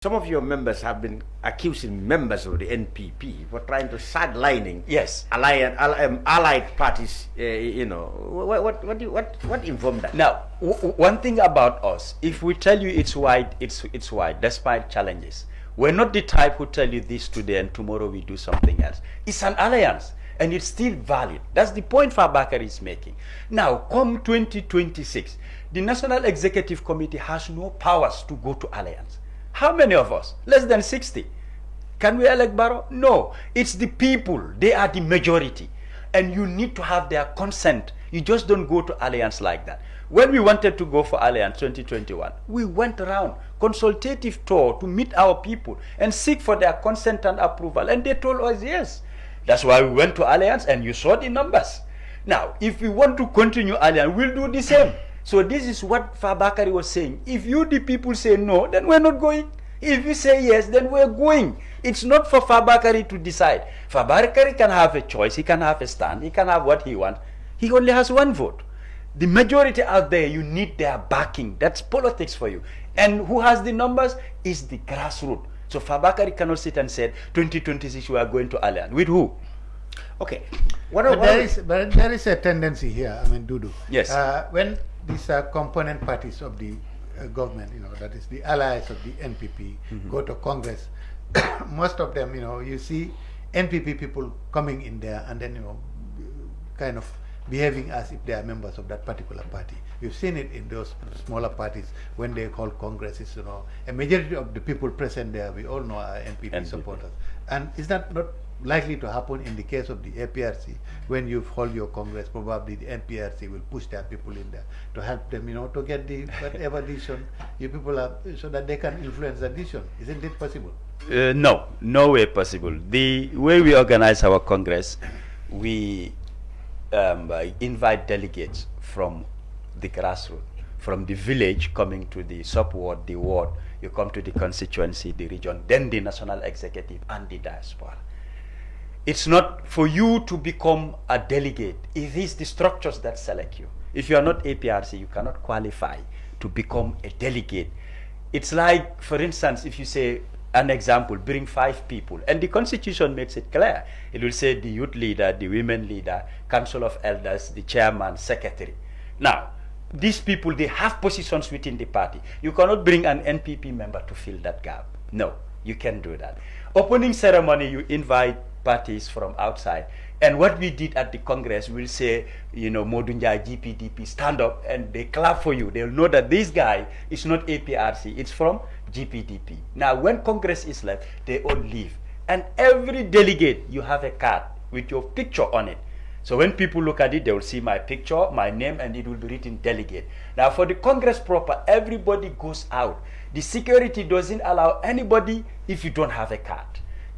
Some of your members have been accusing members of the NPP for trying to sidelining allied parties. What informed that? Now, one thing about us: if we tell you it's white, it's white, despite challenges. We're not the type who tell you this today and tomorrow we do something else. It's an alliance, and it's still valid. That's the point Fabakary is making. Now, come 2026, the National Executive Committee has no powers to go to alliance. How many of us? Less than 60. Can we elect Barrow? No. It's the people. They are the majority. And you need to have their consent. You just don't go to alliance like that. When we wanted to go for alliance 2021, we went around, consultative tour to meet our people and seek for their consent and approval. And they told us yes. That's why we went to alliance, and you saw the numbers. Now, if we want to continue alliance, we'll do the same. So this is what Fabakary was saying. If you, the people, say no, then we're not going. If you say yes, then we're going. It's not for Fabakary to decide. Fabakary can have a choice. He can have a stand. He can have what he wants. He only has one vote. The majority out there, you need their backing. That's politics for you. And who has the numbers is the grassroots. So Fabakary cannot sit and say, 2026 we are going to alliance. With who? Okay. But there is a tendency here, I mean, Dodou. Yes. When these component parties of the government, that is the allies of the NPP, go to Congress, most of them, you see NPP people coming in there and then, kind of behaving as if they are members of that particular party. We've seen it in those smaller parties when they call congresses, a majority of the people present there, we all know are NPP supporters. And is that not likely to happen in the case of the APRC? When you hold your Congress, probably the NPRC will push their people in there to help them, to get the whatever decision you people are, so that they can influence the decision. Isn't it possible? No, no way possible. The way we organize our Congress, we invite delegates from the grassroots, from the village coming to the sub-ward, the ward, you come to the constituency, the region, then the national executive and the diaspora. It's not for you to become a delegate. It is the structures that select you. If you are not APRC, you cannot qualify to become a delegate. It's like, for instance, if you say, an example, bring 5 people, and the constitution makes it clear. It will say the youth leader, the women leader, council of elders, the chairman, secretary. Now, these people, they have positions within the party. You cannot bring an NPP member to fill that gap. No, you can't do that. Opening ceremony, you invite parties from outside. And what we did at the Congress, we'll say, Dodou Jah, GPDP, stand up, and they clap for you. They'll know that this guy is not APRC, it's from GPDP. Now, when Congress is left, they all leave. And every delegate, you have a card with your picture on it. So when people look at it, they will see my picture, my name, and it will be written delegate. Now, for the Congress proper, everybody goes out. The security doesn't allow anybody if you don't have a card.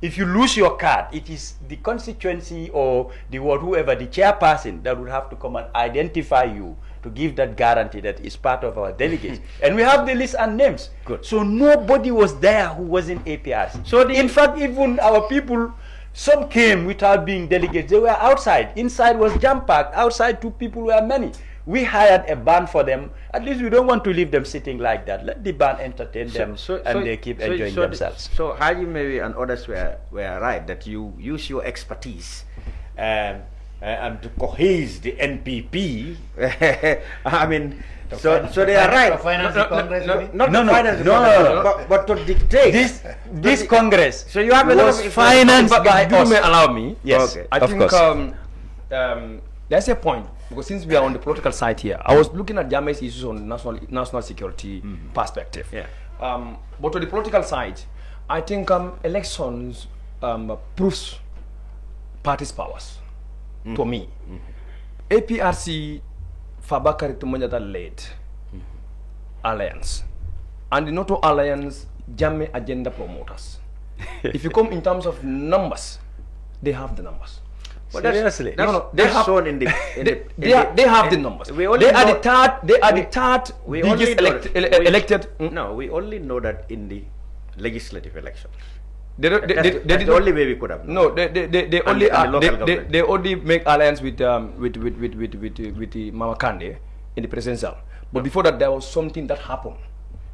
If you lose your card, it is the constituency or the ward, whoever, the chairperson, that would have to come and identify you to give that guarantee that is part of our delegates. And we have the list and names. Good. So nobody was there who wasn't APRC. So in fact, even our people, some came without being delegates. They were outside. Inside was jam-packed. Outside, 2 people were many. We hired a band for them. At least we don't want to leave them sitting like that. Let the band entertain them, and they keep enjoying themselves. So Haji maybe and others were right that you use your expertise and to cohese the NPP. I mean, so they are right. But to dictate this Congress. So you have a lot of financed by us. You may allow me. Yes, I think there's a point, because since we are on the political side here, I was looking at Jammeh's issues on national security perspective. Yeah. But to the political side, I think elections proves parties' powers. To me, APRC Fabakary Tumanjata led alliance, and the NATO alliance Jammeh agenda promoters. If you come in terms of numbers, they have the numbers. But seriously, they have shown in the they have the numbers. They are the third elected. No, we only know that in the legislative elections. That's the only way we could have known. No, they only make alliance with the Mama Kande in the presidential. But before that, there was something that happened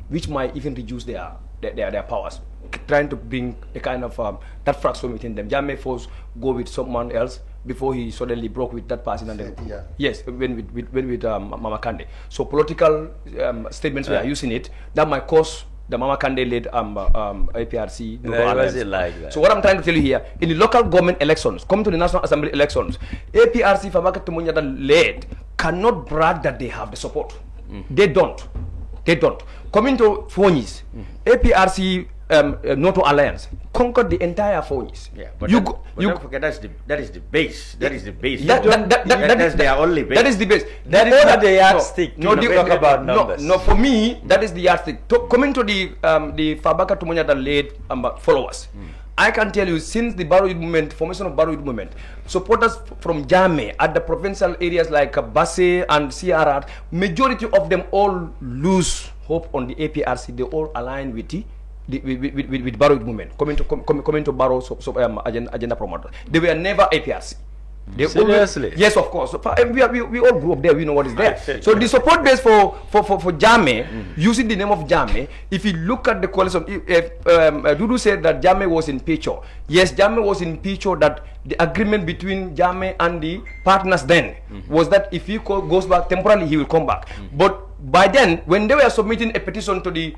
which might even reduce their powers, trying to bring a kind of that fraction within them. Jammeh first go with someone else before he suddenly broke with that person, and then yes, when with Mama Kande. So political statements we are using it that might cause the Mama Kande led APRC. Was it like that? So what I'm trying to tell you here, in the local government elections, come to the National Assembly elections, APRC Fabaka Tumunyada led cannot brag that they have the support. They don't. Coming to Phonis, APRC NATO Alliance conquered the entire Phonis. Yeah, but don't forget that is the base. That is the base. That's their only base. That is the base. That is not the yardstick. No, talk about numbers. No, for me, that is the yardstick. Coming to the Fabaka Tumunyada led followers. I can tell you, since the Barrow Youth Movement, formation of Barrow Youth Movement, supporters from Jammeh at the provincial areas like Basse and CRR, majority of them all lose hope on the APRC. They all align with with Barrow Youth Movement, coming to Barrow agenda promoters. They were never APRC. Seriously? Yes, of course. We all grew up there. We know what is there. So the support base for Jammeh, using the name of Jammeh, if you look at the coalition, Dodou said that Jammeh was in picture. Yes, Jammeh was in picture. That the agreement between Jammeh and the partners then was that if he goes back temporarily, he will come back. But by then, when they were submitting a petition to the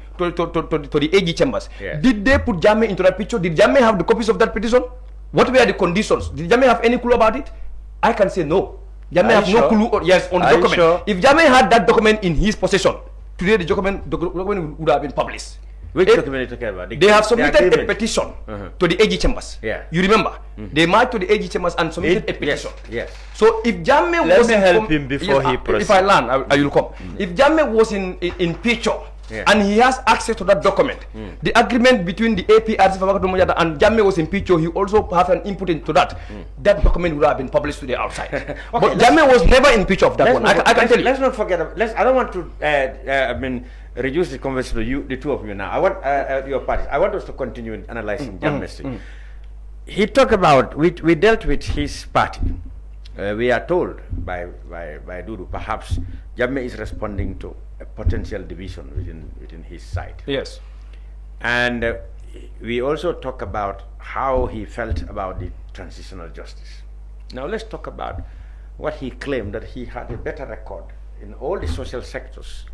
AG chambers, did they put Jammeh into that picture? Did Jammeh have the copies of that petition? What were the conditions? Did Jammeh have any clue about it? I can say no. Jammeh have no clue. On the document. Sure? If Jammeh had that document in his possession, today the document would have been published. Which document are you talking about? They have submitted a petition to the AG chambers. Yeah. You remember? They marched to the AG chambers and submitted a petition. Yes. So if Jammeh was... Let me help him before he proceeds. If I learn, I will come. If Jammeh was in picture, and he has access to that document, the agreement between the APRC and Jammeh was in picture, he also has an input into that. That document would have been published to the outside. Okay, but Jammeh was never in picture of that one. I can tell you. Let's not forget. I don't want to reduce the conversation to you, the two of you now. I want your parties. I want us to continue in analyzing Jammeh. He talked about, we dealt with his party. We are told by Dodou, perhaps Jammeh is responding to a potential division within his side. Yes. And we also talk about how he felt about the transitional justice. Now let's talk about what he claimed, that he had a better record in all the social sectors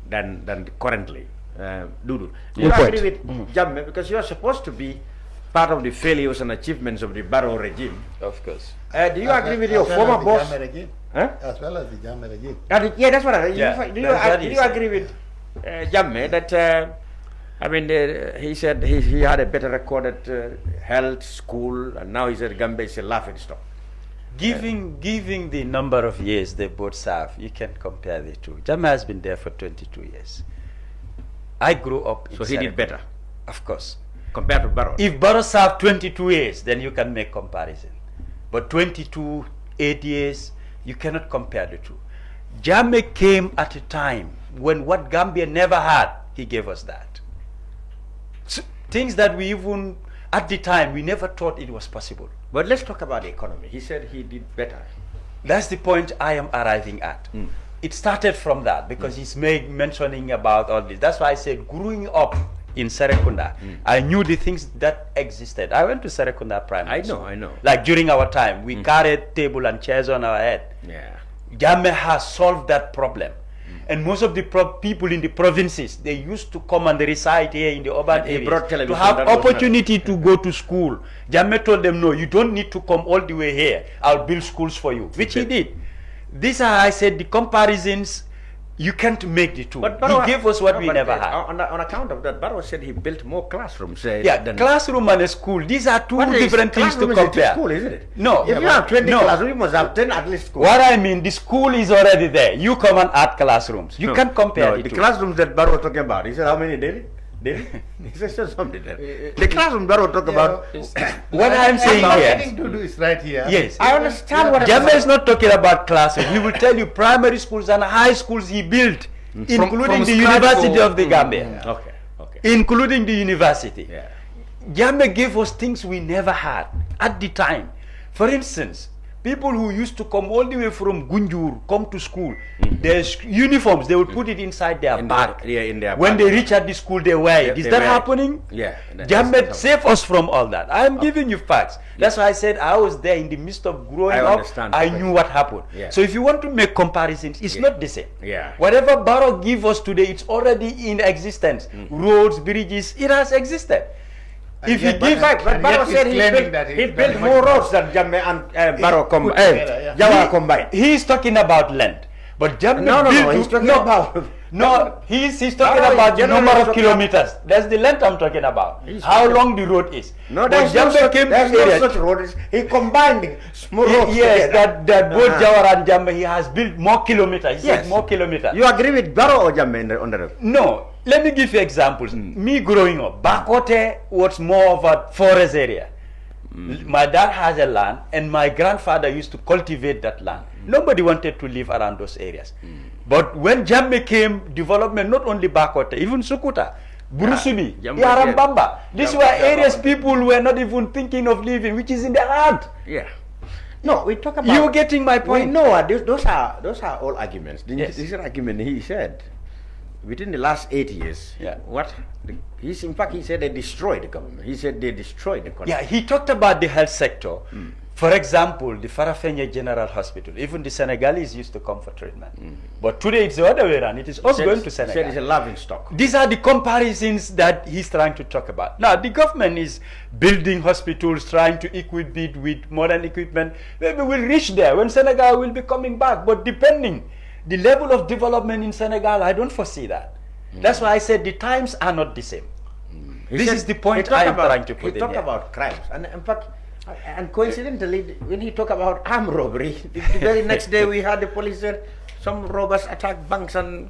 than currently. Dodou, do you agree with Jammeh? Because you are supposed to be part of the failures and achievements of the Barrow regime. Of course. Do you agree with your former boss? As well as the Jammeh regime. Yeah, that's what I mean. Yeah, Do you agree with Jammeh that, he said he had a better record at health, school, and now he said Gambia is a laughing stock? Giving the number of years they both serve, you can compare the two. Jammeh has been there for 22 years. I grew up in So he did better? Of course. Compared to Barrow? If Barrow served 22 years, then you can make comparison. But 22, 8 years, you cannot compare the two. Jammeh came at a time when what Gambia never had, he gave us that. So, things that we even, at the time, we never thought it was possible. But let's talk about the economy. He said he did better. That's the point I am arriving at. It started from that because he's mentioning about all this. That's why I said growing up in Serekunda, I knew the things that existed. I went to Serekunda primary school. I know. Like during our time, we carried table and chairs on our head. Yeah. Jammeh has solved that problem. And most of the people in the provinces, they used to come and reside here in the urban areas to have opportunity to go to school. Jammeh told them, no, you don't need to come all the way here. I'll build schools for you, which he did. These are, I said, the comparisons. You can't make the two. But Barrow, he gave us what we never had. On account of that, Barrow said he built more classrooms. Classroom and a school. These are two different things to compare. School, isn't it? No. If you have 20 classrooms, you must have 10 at least schools. What I mean, the school is already there. You come and add classrooms. You can't compare the two. Classrooms that Barrow was talking about, he said how many daily? He said something there. The classroom Barrow talk about. What I'm saying here. I think Dodou is right here. Yes. I understand what Jammeh is not talking about classrooms. He will tell you primary schools and high schools he built. Including the University of the Gambia. Okay. Including the university. Yeah. Jammeh gave us things we never had at the time. For instance, People who used to come all the way from Gunjur, come to school, their uniforms, they would put it inside their bag. In their When bag. they reach at the school, they wear it. Is They that wear it. happening? Yeah. Jammeh, save us from all that. I am giving you facts. That's why I said I was there in the midst of growing I up. understand I perfectly. knew what happened. Yeah. So if you want to make comparisons, it's not the same. Yeah. Whatever Barrow give us today, it's already in existence. Roads, bridges, it has existed. If you yet- give But Barrow said he built more roads than Jammeh and Barrow combined. Jawara combined. He is talking about land. But Jammeh No, built- he's talking about. No, he's talking Barrow is about the generally number of talking kilometers. That's the length I'm talking about. He's How talking- long the road is. No, But there's no Jammeh such, came there's to no areas- such roads. He combined small roads. Yes, together. that both Uh-huh. Jawara and Jammeh, he has built more kilometers. He Yes. said more kilometers. You agree with Barrow or Jammeh on the road? No, let me give you examples. Me growing up, Bakote was more of a forest area. My dad has a land, and my grandfather used to cultivate that land. Nobody wanted to live around those areas. But when Jammeh came, development, not only Bakote, even Sukuta, Burusubi, Jammeh, Yarambamba, these Jammeh, were areas Jammeh. people were not even thinking of living, which is in the heart. Yeah. No, we talk about. You're getting my We point. know those are all arguments. Yes. This is an argument he said. Within the last 8 years, Yeah. in fact, he said they destroyed the government. He said they destroyed the country. Yeah, he talked about the health sector. For example, the Farafenni General Hospital. Even the Senegalese used to come for treatment. But today it's the other way around. It is us going to He said Senegal. it's a laughing stock. These are the comparisons that he's trying to talk about. Now, the government is building hospitals, trying to equip it with modern equipment. Maybe we'll reach there when Senegal will be coming back. But depending the level of development in Senegal, I don't foresee that. That's why I said the times are not the same. He This said- is the point he talked I'm trying to put He in talked here. about crimes, and in fact, and coincidentally, when he talked about armed robbery, the very next day we had the police said some robbers attacked banks and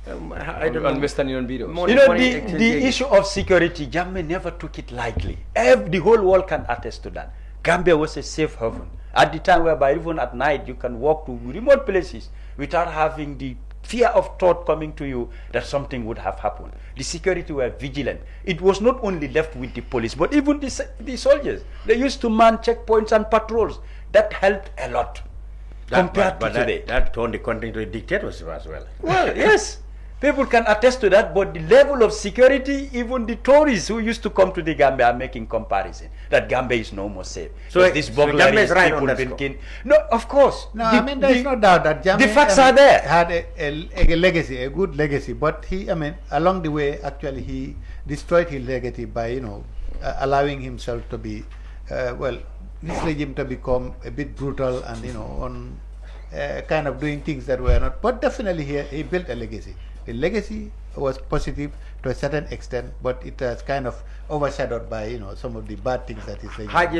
I don't know. On Western Union videos. You know, money the exchange. issue of security, Jammeh never took it lightly. The whole world can attest to that. Gambia was a safe haven. At the time whereby even at night you can walk to remote places without having the fear of thought coming to you that something would have happened. The security were vigilant. It was not only left with the police, but even the soldiers. They used to man checkpoints and patrols. That helped a lot compared to today. That turned the country into a dictatorship as well. Well, yes. People can attest to that, but the level of security, even the tourists who used to come to the Gambia are making comparison that Gambia is no more safe. So this so burglaries, Jammeh is right on people that been score. killed. No, of course. No, I mean, there is no doubt that Jammeh, facts are there. had a legacy, a good legacy, but he, I mean, along the way, actually, he destroyed his legacy by, allowing himself to be, this regime to become a bit brutal and, on kind of doing things that were not, but definitely he built a legacy. The legacy was positive to a certain extent, but it was kind of overshadowed by, some of the bad things that his regime. Haji